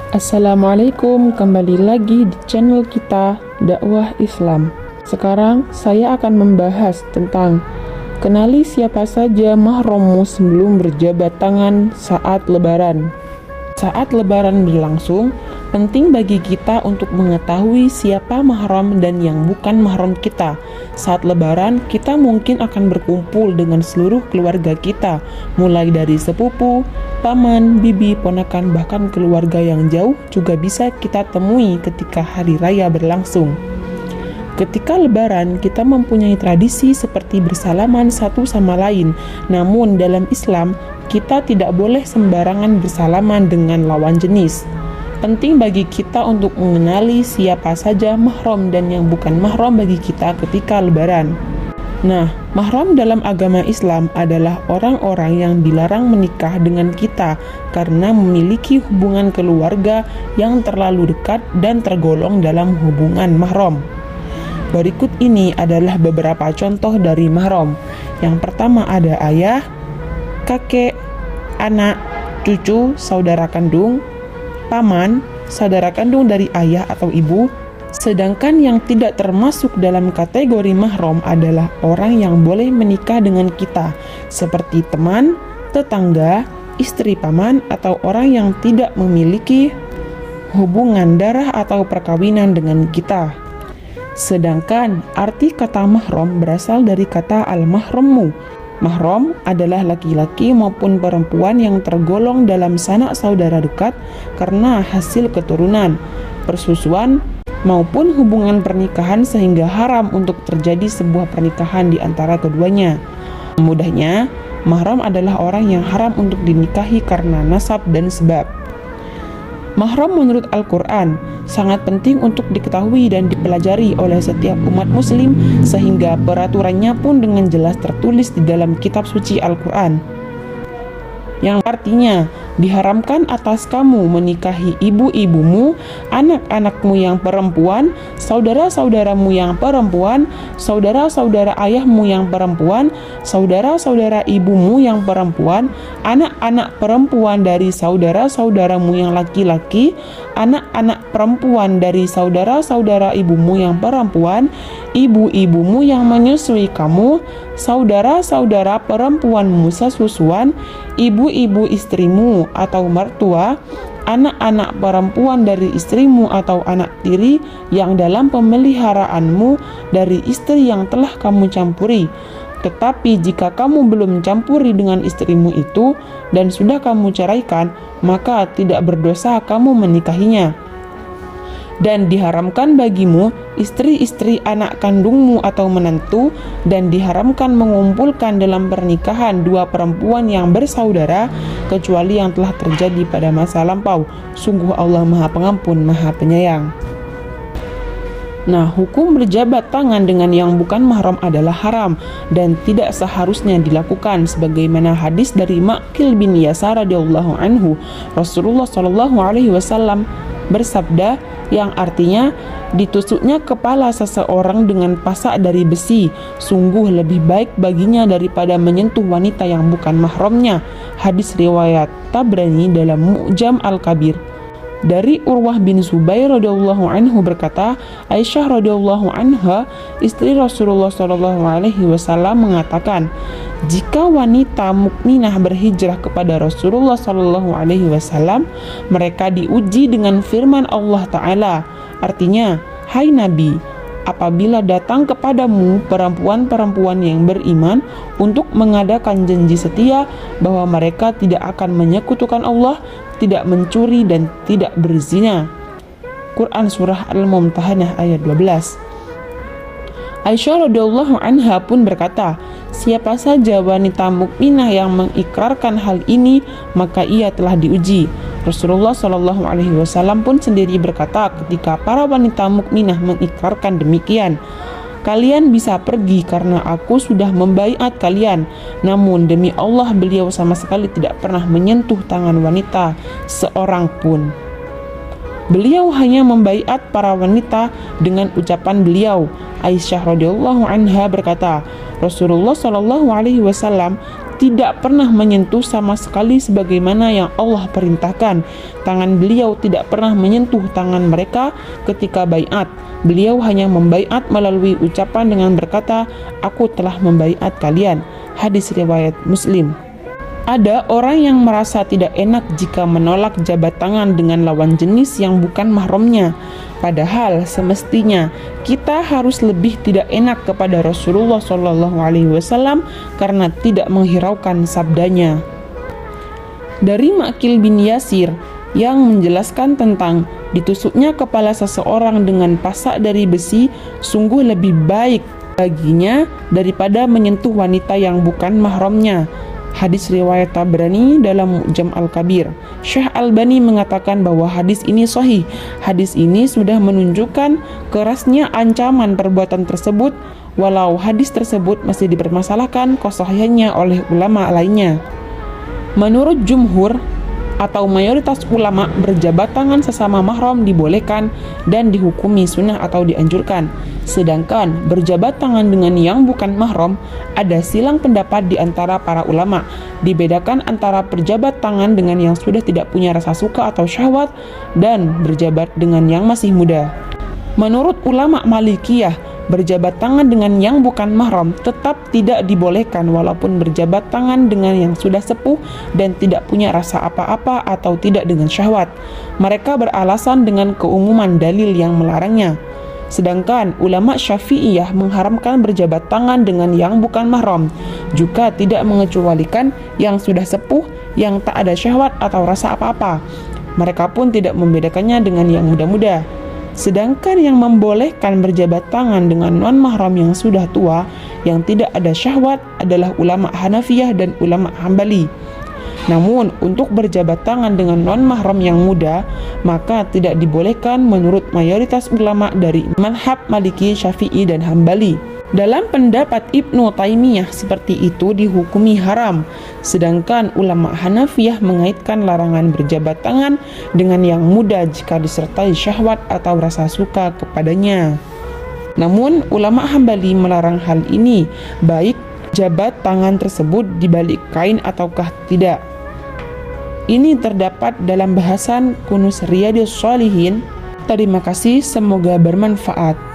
Assalamualaikum, kembali lagi di channel kita Dakwah Islam. Sekarang saya akan membahas tentang kenali siapa saja mahrammu sebelum berjabat tangan saat lebaran. Saat lebaran berlangsung, penting bagi kita untuk mengetahui siapa mahram dan yang bukan mahram kita. Saat lebaran, kita mungkin akan berkumpul dengan seluruh keluarga kita, mulai dari sepupu, paman, bibi, ponakan, bahkan keluarga yang jauh juga bisa kita temui ketika hari raya berlangsung. Ketika lebaran, kita mempunyai tradisi seperti bersalaman satu sama lain. Namun dalam Islam, kita tidak boleh sembarangan bersalaman dengan lawan jenis. Penting bagi kita untuk mengenali siapa saja mahram dan yang bukan mahram bagi kita ketika lebaran. Nah, mahram dalam agama Islam adalah orang-orang yang dilarang menikah dengan kita karena memiliki hubungan keluarga yang terlalu dekat dan tergolong dalam hubungan mahram. Berikut ini adalah beberapa contoh dari mahram. Yang pertama ada ayah, kakek, anak, cucu, saudara kandung, paman, saudara kandung dari ayah atau ibu. Sedangkan yang tidak termasuk dalam kategori mahram adalah orang yang boleh menikah dengan kita, seperti teman, tetangga, istri paman, atau orang yang tidak memiliki hubungan darah atau perkawinan dengan kita. Sedangkan arti kata mahram berasal dari kata al-mahrammu. Mahram adalah laki-laki maupun perempuan yang tergolong dalam sanak saudara dekat karena hasil keturunan, persusuan, maupun hubungan pernikahan sehingga haram untuk terjadi sebuah pernikahan di antara keduanya. Mudahnya, mahram adalah orang yang haram untuk dinikahi karena nasab dan sebab. Mahram menurut Al-Quran sangat penting untuk diketahui dan dipelajari oleh setiap umat muslim sehingga peraturannya pun dengan jelas tertulis di dalam kitab suci Al-Quran, yang artinya diharamkan atas kamu menikahi ibu-ibumu, anak-anakmu yang perempuan, saudara-saudaramu yang perempuan, saudara-saudara ayahmu yang perempuan, saudara-saudara ibumu yang perempuan, anak-anak perempuan dari saudara-saudaramu yang laki-laki, anak-anak perempuan dari saudara-saudara ibumu yang perempuan, ibu-ibumu yang menyusui kamu, saudara-saudara perempuanmu sesusuan, ibu-ibu istrimu atau mertua, anak-anak perempuan dari istrimu atau anak tiri yang dalam pemeliharaanmu dari istri yang telah kamu campuri. Tetapi jika kamu belum campuri dengan istrimu itu dan sudah kamu ceraikan, maka tidak berdosa kamu menikahinya. Dan diharamkan bagimu istri-istri anak kandungmu atau menantu, dan diharamkan mengumpulkan dalam pernikahan dua perempuan yang bersaudara kecuali yang telah terjadi pada masa lampau. Sungguh Allah Maha Pengampun, Maha Penyayang. Nah, hukum berjabat tangan dengan yang bukan mahram adalah haram dan tidak seharusnya dilakukan, sebagaimana hadis dari Ma'qil bin Yasar radhiyallahu anhu. Rasulullah shallallahu alaihi wasallam bersabda, yang artinya ditusuknya kepala seseorang dengan pasak dari besi sungguh lebih baik baginya daripada menyentuh wanita yang bukan mahramnya. Hadis riwayat Tabrani dalam Mu'jam Al-Kabir. Dari Urwah bin Zubair radhiyallahu anhu berkata, Aisyah radhiyallahu anha, istri Rasulullah sallallahu alaihi wasallam mengatakan, jika wanita mukminah berhijrah kepada Rasulullah sallallahu alaihi wasallam, mereka diuji dengan firman Allah Ta'ala. Artinya, hai Nabi, apabila datang kepadamu perempuan-perempuan yang beriman untuk mengadakan janji setia bahwa mereka tidak akan menyekutukan Allah, tidak mencuri dan tidak berzina. Quran Surah Al-Mumtahanah ayat 12. Aisyah radhiyallahu anha pun berkata, siapa saja wanita mukminah yang mengikrarkan hal ini, maka ia telah diuji. Rasulullah Shallallahu alaihi wasallam pun sendiri berkata ketika para wanita mukminah mengikrarkan demikian, kalian bisa pergi karena aku sudah membaiat kalian. Namun demi Allah, beliau sama sekali tidak pernah menyentuh tangan wanita seorang pun. Beliau hanya membaiat para wanita dengan ucapan beliau. Aisyah radhiyallahu anha berkata, Rasulullah Shallallahu alaihi wasallam tidak pernah menyentuh sama sekali sebagaimana yang Allah perintahkan. Tangan beliau tidak pernah menyentuh tangan mereka ketika baiat. Beliau hanya membaiat melalui ucapan dengan berkata, "Aku telah membaiat kalian." Hadis riwayat Muslim. Ada orang yang merasa tidak enak jika menolak jabat tangan dengan lawan jenis yang bukan mahramnya. Padahal semestinya kita harus lebih tidak enak kepada Rasulullah SAW karena tidak menghiraukan sabdanya. Dari Ma'qil bin Yasir yang menjelaskan tentang ditusuknya kepala seseorang dengan pasak dari besi sungguh lebih baik baginya daripada menyentuh wanita yang bukan mahramnya. Hadis riwayat Tabrani dalam Mu'jam Al-Kabir. Syekh Albani mengatakan bahwa hadis ini sahih. Hadis ini sudah menunjukkan kerasnya ancaman perbuatan tersebut, walau hadis tersebut masih dipermasalahkan kesahihannya oleh ulama lainnya. Menurut jumhur atau mayoritas ulama, berjabat tangan sesama mahram dibolehkan dan dihukumi sunnah atau dianjurkan. Sedangkan berjabat tangan dengan yang bukan mahram, ada silang pendapat di antara para ulama. Dibedakan antara berjabat tangan dengan yang sudah tidak punya rasa suka atau syahwat dan berjabat dengan yang masih muda. Menurut ulama Malikiyah, berjabat tangan dengan yang bukan mahram tetap tidak dibolehkan walaupun berjabat tangan dengan yang sudah sepuh dan tidak punya rasa apa-apa atau tidak dengan syahwat. Mereka beralasan dengan keumuman dalil yang melarangnya. Sedangkan ulama Syafi'iyah mengharamkan berjabat tangan dengan yang bukan mahram, juga tidak mengecualikan yang sudah sepuh, yang tak ada syahwat atau rasa apa-apa. Mereka pun tidak membedakannya dengan yang muda-muda. Sedangkan yang membolehkan berjabat tangan dengan non-mahram yang sudah tua, yang tidak ada syahwat adalah ulama Hanafiyah dan ulama Hambali. Namun, untuk berjabat tangan dengan non-mahram yang muda, maka tidak dibolehkan menurut mayoritas ulama dari mazhab Maliki, Syafi'i, dan Hambali. Dalam pendapat Ibnu Taimiyah, seperti itu dihukumi haram. Sedangkan ulama Hanafiyah mengaitkan larangan berjabat tangan dengan yang muda jika disertai syahwat atau rasa suka kepadanya. Namun ulama Hambali melarang hal ini, baik jabat tangan tersebut dibalik kain ataukah tidak. Ini terdapat dalam bahasan Kunuz Riyadhus Shalihin. Terima kasih, semoga bermanfaat.